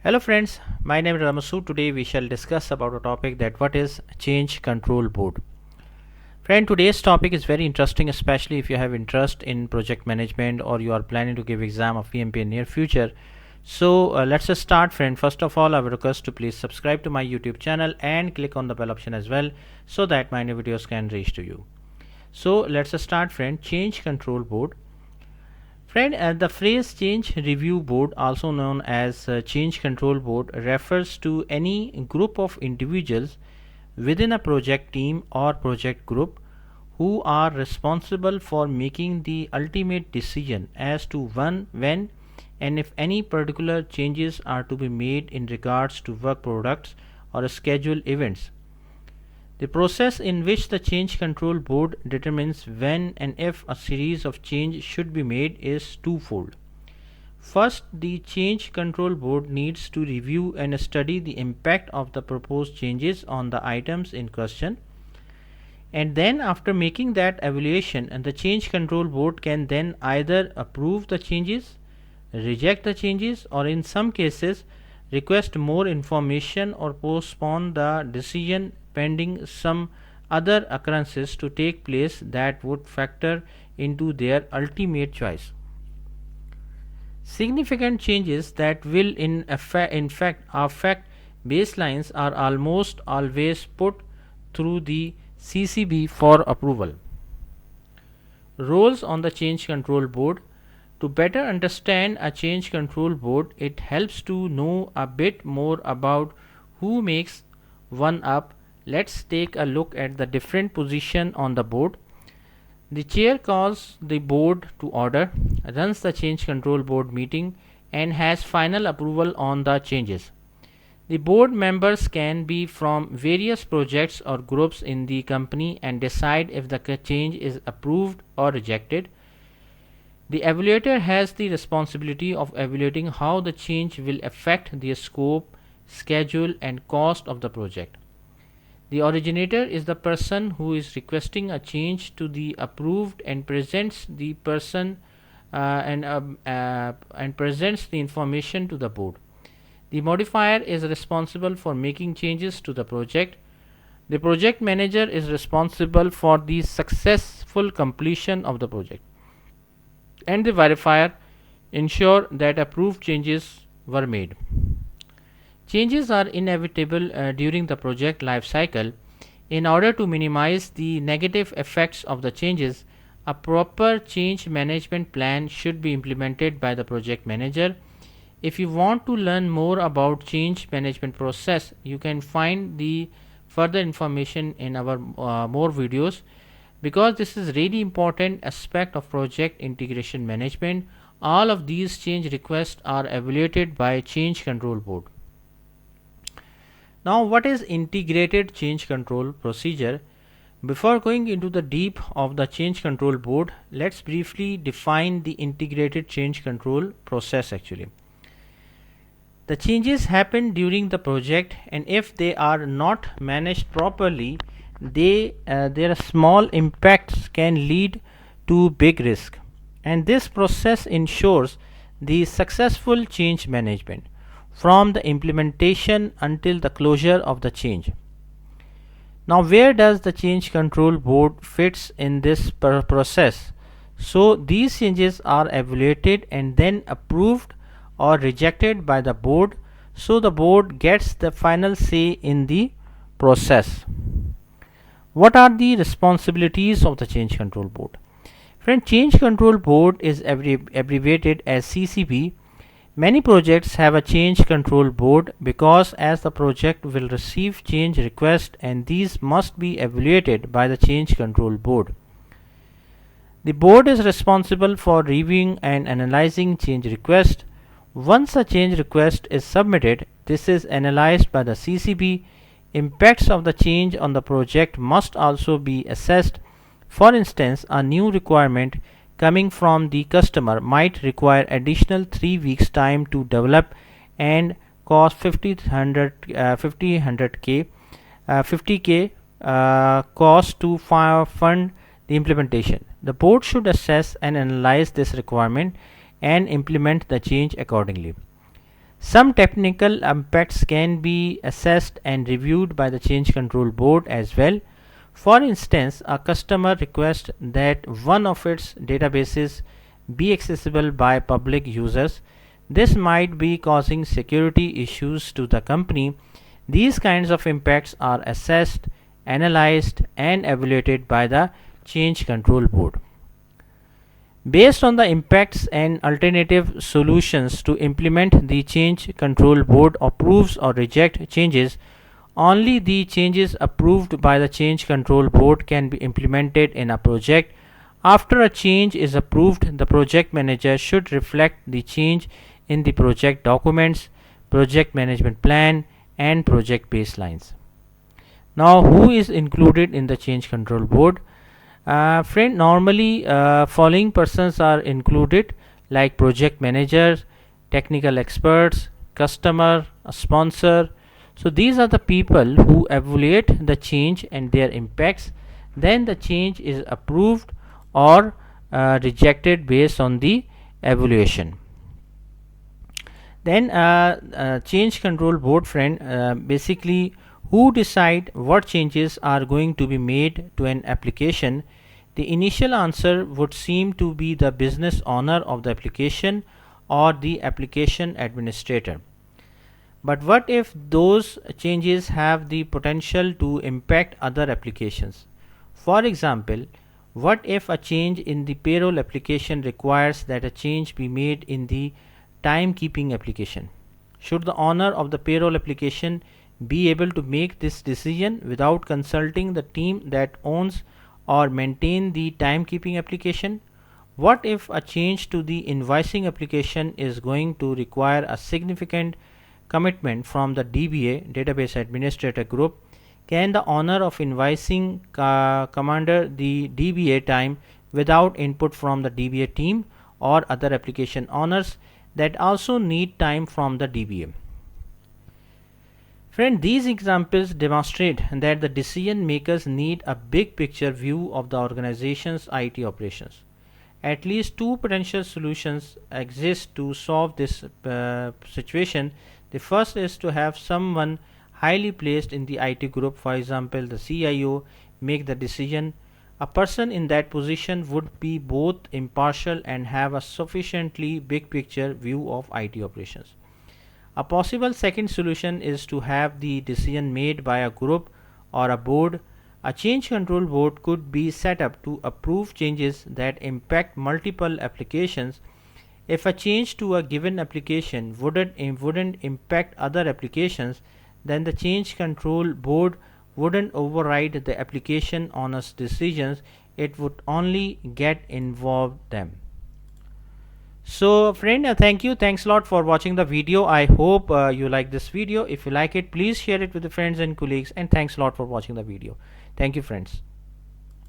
Hello friends, my name is Ramasu. Today we shall discuss about a topic that what is change control board. Friend, today's topic is very interesting, especially if you have interest in project management or you are planning to give exam of PMP in near future. So let's just start, friend. First of all, I would request to please subscribe to my YouTube channel and click on the bell option as well so that my new videos can reach to you. So let's just start, friend. Change control board. Friend, the phrase change review board, also known as change control board, refers to any group of individuals within a project team or project group who are responsible for making the ultimate decision as to when and if any particular changes are to be made in regards to work products or scheduled events. The process in which the change control board determines when and if a series of change should be made is twofold. First, the change control board needs to review and study the impact of the proposed changes on the items in question, and then after making that evaluation, the change control board can then either approve the changes, reject the changes, or in some cases request more information or postpone the decision pending some other occurrences to take place that would factor into their ultimate choice. Significant changes that will in fact affect baselines are almost always put through the CCB for approval. Roles on the change control board. To better understand a change control board, it helps to know a bit more about who makes one up. Let's take a look at the different positions on the board. The chair calls the board to order, runs the change control board meeting, and has final approval on the changes. The board members can be from various projects or groups in the company and decide if the change is approved or rejected. The evaluator has the responsibility of evaluating how the change will affect the scope, schedule, and cost of the project. The originator is the person who is requesting a change to the approved and presents the person and presents the information to the board. The modifier is responsible for making changes to the project. The project manager is responsible for the successful completion of the project, and the verifier ensure that approved changes were made. Changes are inevitable during the project life cycle. In order to minimize the negative effects of the changes, a proper change management plan should be implemented by the project manager. If you want to learn more about change management process, you can find the further information in our more videos, because this is really important aspect of project integration management. All of these change requests are evaluated by change control board. Now, what is integrated change control procedure? Before going into the deep of the change control board, let's briefly define the integrated change control process. Actually, the changes happen during the project, and if they are not managed properly, their small impacts can lead to big risk, and this process ensures the successful change management from the implementation until the closure of the change. Now, where does the change control board fits in this process? So these changes are evaluated and then approved or rejected by the board, so the board gets the final say in the process. What are the responsibilities of the change control board? Friend, change control board is abbreviated as CCB. Many projects have a change control board because as the project will receive change requests and these must be evaluated by the change control board. The board is responsible for reviewing and analyzing change requests. Once a change request is submitted, this is analyzed by the CCB. Impacts of the change on the project must also be assessed. For instance, a new requirement coming from the customer might require additional 3 weeks time to develop and cost 50k cost to fund the implementation. The board should assess and analyze this requirement and implement the change accordingly. Some technical impacts can be assessed and reviewed by the change control board as well. For instance, a customer requests that one of its databases be accessible by public users. This might be causing security issues to the company. These kinds of impacts are assessed, analyzed, and evaluated by the change control board. Based on the impacts and alternative solutions to implement, the change control board approves or rejects changes. Only the changes approved by the change control board can be implemented in a project. After a change is approved, the project manager should reflect the change in the project documents, project management plan, and project baselines. Now, who is included in the change control board? Friend, normally following persons are included, like project managers, technical experts, customer, a sponsor. So these are the people who evaluate the change and their impacts. Then the change is approved or rejected based on the evaluation. Then change control board, friend, basically who decide what changes are going to be made to an application. The initial answer would seem to be the business owner of the application or the application administrator. But what if those changes have the potential to impact other applications? For example, what if a change in the payroll application requires that a change be made in the timekeeping application? Should the owner of the payroll application be able to make this decision without consulting the team that owns or maintain the timekeeping application? What if a change to the invoicing application is going to require a significant commitment from the DBA database administrator group? Can the owner of invoicing commander the DBA time without input from the DBA team or other application owners that also need time from the DBA? Friend, these examples demonstrate that the decision makers need a big picture view of the organization's IT operations. At least two potential solutions exist to solve this situation. The first is to have someone highly placed in the IT group, for example, the CIO, make the decision. A person in that position would be both impartial and have a sufficiently big picture view of IT operations. A possible second solution is to have the decision made by a group or a board. A change control board could be set up to approve changes that impact multiple applications. If a change to a given application wouldn't impact other applications, then the change control board wouldn't override the application owner's decisions, it would only get involved them. So friend, thank you, thanks a lot for watching the video. I hope you like this video. If you like it, please share it with the friends and colleagues, and thanks a lot for watching the video. Thank you, friends.